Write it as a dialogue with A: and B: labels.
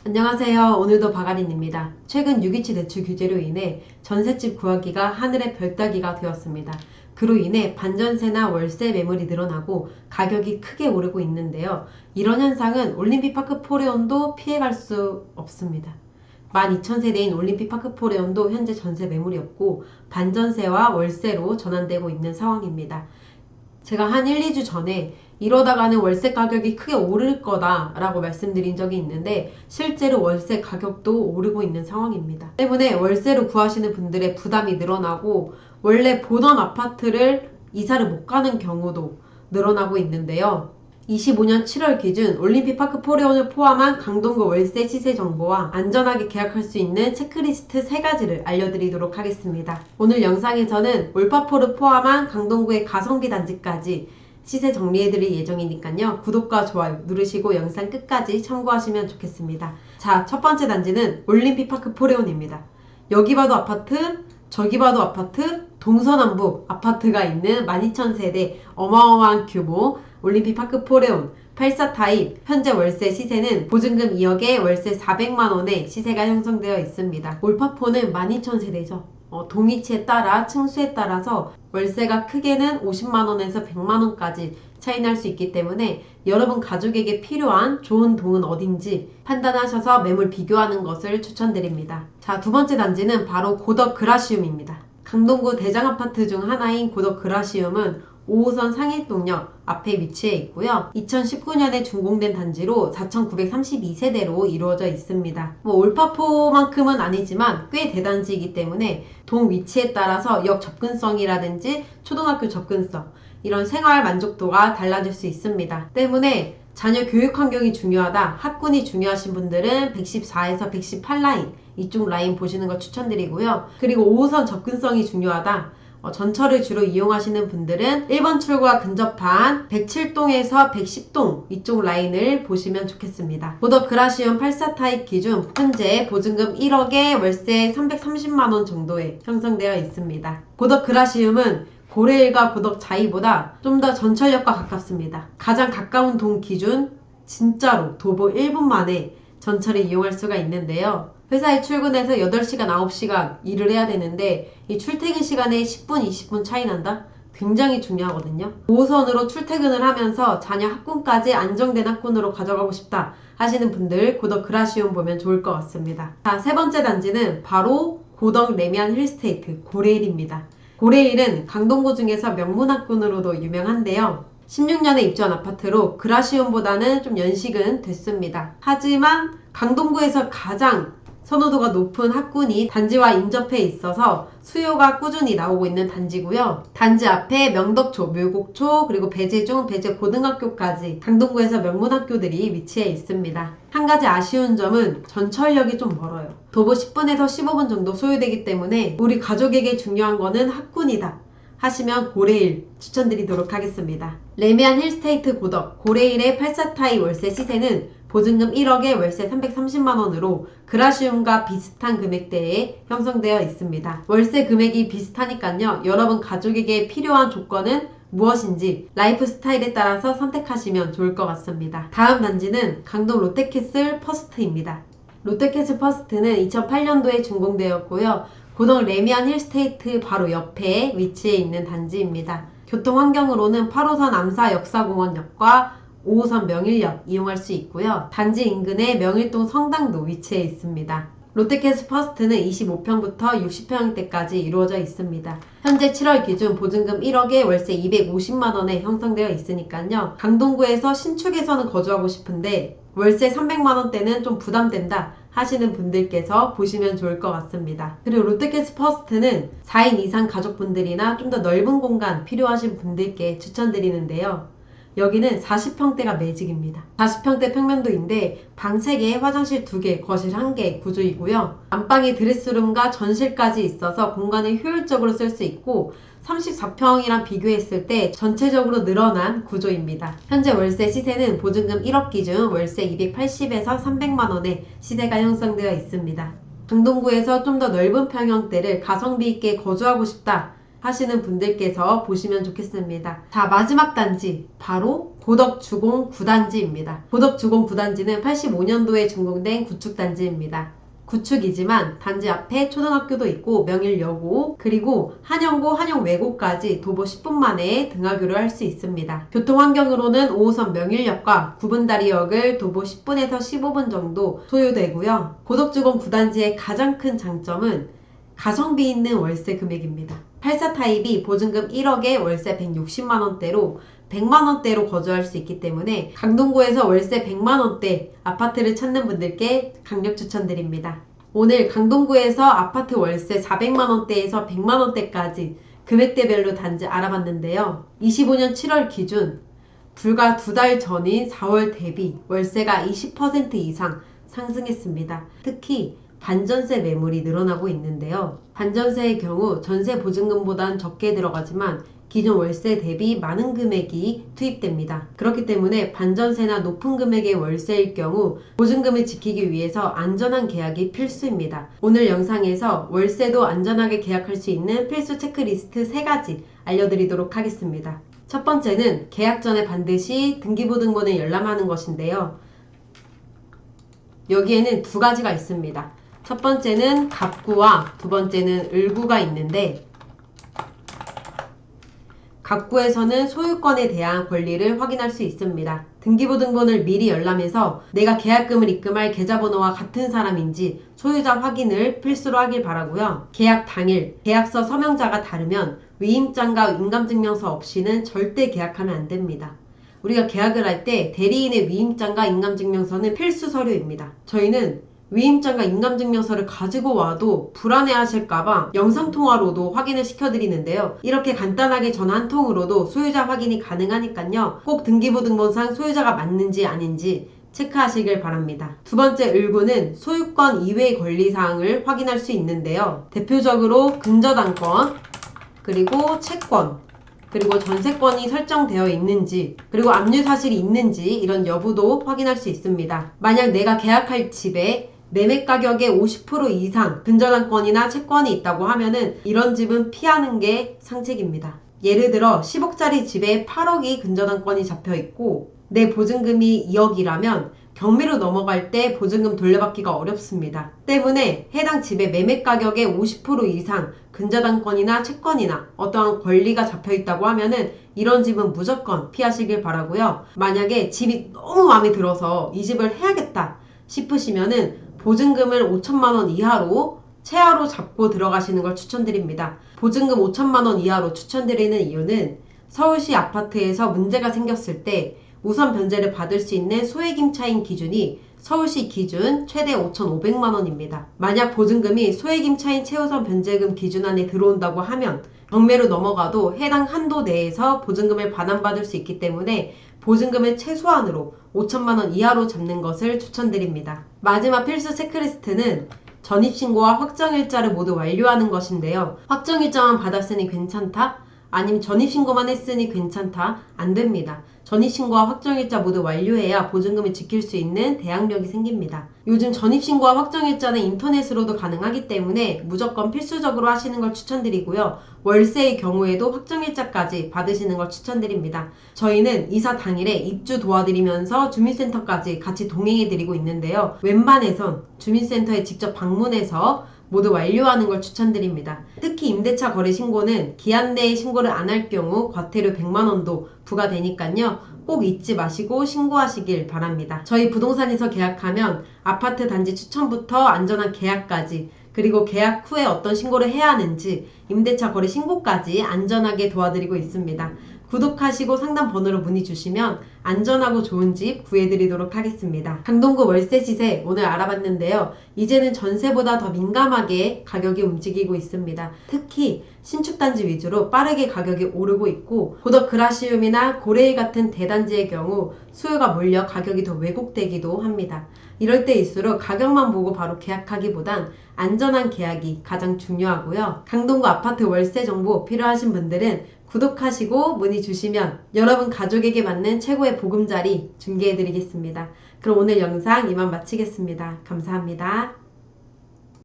A: 안녕하세요. 오늘도 박아린입니다. 최근 627 대출 규제로 인해 전셋집 구하기가 하늘의 별 따기가 되었습니다. 그로 인해 반전세나 월세 매물이 늘어나고 가격이 크게 오르고 있는데요. 이런 현상은 올림픽파크 포레온도 피해갈 수 없습니다. 12,000세대인 올림픽파크 포레온도 현재 전세 매물이 없고 반전세와 월세로 전환되고 있는 상황입니다. 제가 한 1, 2주 전에 이러다가는 월세 가격이 크게 오를 거다 라고 말씀드린 적이 있는데 실제로 월세 가격도 오르고 있는 상황입니다. 때문에 월세로 구하시는 분들의 부담이 늘어나고 원래 보던 아파트를 이사를 못 가는 경우도 늘어나고 있는데요. 25년 7월 기준 올림픽파크 포레온을 포함한 강동구 월세 시세 정보와 안전하게 계약할 수 있는 체크리스트 3가지를 알려드리도록 하겠습니다. 오늘 영상에서는 올파포를 포함한 강동구의 가성비 단지까지 시세 정리해드릴 예정이니까요. 구독과 좋아요 누르시고 영상 끝까지 참고하시면 좋겠습니다. 자, 첫 번째 단지는 올림픽파크 포레온입니다. 여기 봐도 아파트, 저기 봐도 아파트, 동서남북 아파트가 있는 12,000세대 어마어마한 규모 올림픽파크 포레온 84 타입 현재 월세 시세는 보증금 2억에 월세 400만원에 시세가 형성되어 있습니다. 올파포는 12,000세대죠. 동위치에 따라 층수에 따라서 월세가 크게는 50만원에서 100만원까지 차이 날 수 있기 때문에 여러분 가족에게 필요한 좋은 동은 어딘지 판단하셔서 매물 비교하는 것을 추천드립니다. 자, 두 번째 단지는 바로 고덕 그라시움입니다. 강동구 대장아파트 중 하나인 고덕 그라시움은 5호선 상일동역 앞에 위치해 있고요. 2019년에 준공된 단지로 4,932세대로 이루어져 있습니다. 올파포만큼은 아니지만 꽤 대단지이기 때문에 동 위치에 따라서 역 접근성이라든지 초등학교 접근성 이런 생활 만족도가 달라질 수 있습니다. 때문에 자녀 교육 환경이 중요하다, 학군이 중요하신 분들은 114에서 118라인 이쪽 라인 보시는 거 추천드리고요. 그리고 5호선 접근성이 중요하다, 전철을 주로 이용하시는 분들은 1번 출구와 근접한 107동에서 110동 이쪽 라인을 보시면 좋겠습니다. 고덕 그라시움 84 타입 기준 현재 보증금 1억에 월세 330만원 정도에 형성되어 있습니다. 고덕 그라시움은 고레일과 고덕 자이보다 좀 더 전철역과 가깝습니다. 가장 가까운 동 기준 진짜로 도보 1분 만에 전철을 이용할 수가 있는데요. 회사에 출근해서 8시간, 9시간 일을 해야 되는데 이 출퇴근 시간에 10분, 20분 차이 난다? 굉장히 중요하거든요. 5호선으로 출퇴근을 하면서 자녀 학군까지 안정된 학군으로 가져가고 싶다 하시는 분들 고덕 그라시움 보면 좋을 것 같습니다. 자, 세 번째 단지는 바로 고덕 레미안 힐스테이트 고레일입니다. 고레일은 강동구 중에서 명문학군으로도 유명한데요. 16년에 입주한 아파트로 그라시움보다는 좀 연식은 됐습니다. 하지만 강동구에서 가장 선호도가 높은 학군이 단지와 인접해 있어서 수요가 꾸준히 나오고 있는 단지고요. 단지 앞에 명덕초, 묘곡초, 그리고 배재중, 배재고등학교까지 강동구에서 명문학교들이 위치해 있습니다. 한 가지 아쉬운 점은 전철역이 좀 멀어요. 도보 10분에서 15분 정도 소요되기 때문에 우리 가족에게 중요한 거는 학군이다 하시면 고레일 추천드리도록 하겠습니다. 레미안 힐스테이트 고덕 고레일의 84 타입 월세 시세는 보증금 1억에 월세 330만원으로 그라시움과 비슷한 금액대에 형성되어 있습니다. 월세 금액이 비슷하니까요. 여러분 가족에게 필요한 조건은 무엇인지 라이프 스타일에 따라서 선택하시면 좋을 것 같습니다. 다음 단지는 강동 롯데캐슬 퍼스트입니다. 롯데캐슬 퍼스트는 2008년도에 준공되었고요. 고덕 레미안 힐스테이트 바로 옆에 위치해 있는 단지입니다. 교통환경으로는 8호선 암사 역사공원역과 5호선 명일역 이용할 수 있고요. 단지 인근에 명일동 성당도 위치해 있습니다. 롯데캐슬 퍼스트는 25평부터 60평대까지 이루어져 있습니다. 현재 7월 기준 보증금 1억에 월세 250만원에 형성되어 있으니까요. 강동구에서 신축에서는 거주하고 싶은데 월세 300만원대는 좀 부담된다 하시는 분들께서 보시면 좋을 것 같습니다. 그리고 롯데캐슬 퍼스트는 4인 이상 가족분들이나 좀 더 넓은 공간 필요하신 분들께 추천드리는데요. 여기는 40평대가 매직입니다. 40평대 평면도인데 방 3개, 화장실 2개, 거실 1개 구조이고요. 안방에 드레스룸과 전실까지 있어서 공간을 효율적으로 쓸 수 있고 34평이랑 비교했을 때 전체적으로 늘어난 구조입니다. 현재 월세 시세는 보증금 1억 기준 월세 280에서 300만원에 시세가 형성되어 있습니다. 강동구에서 좀 더 넓은 평형대를 가성비 있게 거주하고 싶다 하시는 분들께서 보시면 좋겠습니다. 자, 마지막 단지 바로 고덕주공 9단지입니다. 고덕주공 9단지는 85년도에 준공된 구축단지입니다. 구축이지만 단지 앞에 초등학교도 있고 명일여고 그리고 한영고, 한영외고까지 도보 10분 만에 등하교를 할 수 있습니다. 교통환경으로는 5호선 명일역과 구분다리역을 도보 10분에서 15분 정도 소요되고요. 고덕주공 9단지의 가장 큰 장점은 가성비 있는 월세 금액입니다. 84 타입이 보증금 1억에 월세 160만원대로 100만원대로 거주할 수 있기 때문에 강동구에서 월세 100만원대 아파트를 찾는 분들께 강력 추천드립니다. 오늘 강동구에서 아파트 월세 400만원대에서 100만원대까지 금액대별로 단지 알아봤는데요. 25년 7월 기준 불과 2달 전인 4월 대비 월세가 20% 이상 상승했습니다. 특히 반전세 매물이 늘어나고 있는데요. 반전세의 경우 전세 보증금보단 적게 들어가지만 기존 월세 대비 많은 금액이 투입됩니다. 그렇기 때문에 반전세나 높은 금액의 월세일 경우 보증금을 지키기 위해서 안전한 계약이 필수입니다. 오늘 영상에서 월세도 안전하게 계약할 수 있는 필수 체크리스트 3가지 알려드리도록 하겠습니다. 첫 번째는 계약 전에 반드시 등기부등본을 열람하는 것인데요. 여기에는 2가지가 있습니다. 첫 번째는 갑구와 두 번째는 을구가 있는데 갑구에서는 소유권에 대한 권리를 확인할 수 있습니다. 등기부등본을 미리 열람해서 내가 계약금을 입금할 계좌번호와 같은 사람인지 소유자 확인을 필수로 하길 바라고요. 계약 당일 계약서 서명자가 다르면 위임장과 인감증명서 없이는 절대 계약하면 안 됩니다. 우리가 계약을 할 때 대리인의 위임장과 인감증명서는 필수 서류입니다. 저희는 위임장과 인감증명서를 가지고 와도 불안해하실까봐 영상통화로도 확인을 시켜드리는데요. 이렇게 간단하게 전화 한 통으로도 소유자 확인이 가능하니까요. 꼭 등기부등본상 소유자가 맞는지 아닌지 체크하시길 바랍니다. 두 번째 을구는 소유권 이외의 권리사항을 확인할 수 있는데요. 대표적으로 근저당권, 그리고 채권, 그리고 전세권이 설정되어 있는지, 그리고 압류 사실이 있는지 이런 여부도 확인할 수 있습니다. 만약 내가 계약할 집에 매매 가격의 50% 이상 근저당권이나 채권이 있다고 하면은 이런 집은 피하는 게 상책입니다. 예를 들어 10억짜리 집에 8억이 근저당권이 잡혀 있고 내 보증금이 2억이라면 경매로 넘어갈 때 보증금 돌려받기가 어렵습니다. 때문에 해당 집의 매매 가격의 50% 이상 근저당권이나 채권이나 어떠한 권리가 잡혀 있다고 하면은 이런 집은 무조건 피하시길 바라고요. 만약에 집이 너무 마음에 들어서 이 집을 해야겠다 싶으시면은 보증금을 5천만원 이하로 최하로 잡고 들어가시는 걸 추천드립니다. 보증금 5천만원 이하로 추천드리는 이유는 서울시 아파트에서 문제가 생겼을 때 우선 변제를 받을 수 있는 소액임차인 기준이 서울시 기준 최대 5,500만원입니다. 만약 보증금이 소액임차인 최우선 변제금 기준 안에 들어온다고 하면 경매로 넘어가도 해당 한도 내에서 보증금을 반환받을 수 있기 때문에 보증금을 최소한으로 5천만원 이하로 잡는 것을 추천드립니다. 마지막 필수 체크리스트는 전입신고와 확정일자를 모두 완료하는 것인데요. 확정일자만 받았으니 괜찮다? 아니면 전입신고만 했으니 괜찮다? 안 됩니다. 전입신고와 확정일자 모두 완료해야 보증금을 지킬 수 있는 대항력이 생깁니다. 요즘 전입신고와 확정일자는 인터넷으로도 가능하기 때문에 무조건 필수적으로 하시는 걸 추천드리고요. 월세의 경우에도 확정일자까지 받으시는 걸 추천드립니다. 저희는 이사 당일에 입주 도와드리면서 주민센터까지 같이 동행해드리고 있는데요. 웬만해선 주민센터에 직접 방문해서 모두 완료하는 걸 추천드립니다. 특히 임대차 거래 신고는 기한 내에 신고를 안 할 경우 과태료 100만원도 부과되니까요. 꼭 잊지 마시고 신고하시길 바랍니다. 저희 부동산에서 계약하면 아파트 단지 추천부터 안전한 계약까지 그리고 계약 후에 어떤 신고를 해야 하는지 임대차 거래 신고까지 안전하게 도와드리고 있습니다. 구독하시고 상담 번호로 문의 주시면 안전하고 좋은 집 구해드리도록 하겠습니다. 강동구 월세 시세 오늘 알아봤는데요. 이제는 전세보다 더 민감하게 가격이 움직이고 있습니다. 특히 신축단지 위주로 빠르게 가격이 오르고 있고 고덕 그라시움이나 고레일 같은 대단지의 경우 수요가 몰려 가격이 더 왜곡되기도 합니다. 이럴 때일수록 가격만 보고 바로 계약하기보단 안전한 계약이 가장 중요하고요. 강동구 아파트 월세 정보 필요하신 분들은 구독하시고 문의 주시면 여러분 가족에게 맞는 최고의 보금자리 중개해드리겠습니다. 그럼 오늘 영상 이만 마치겠습니다. 감사합니다.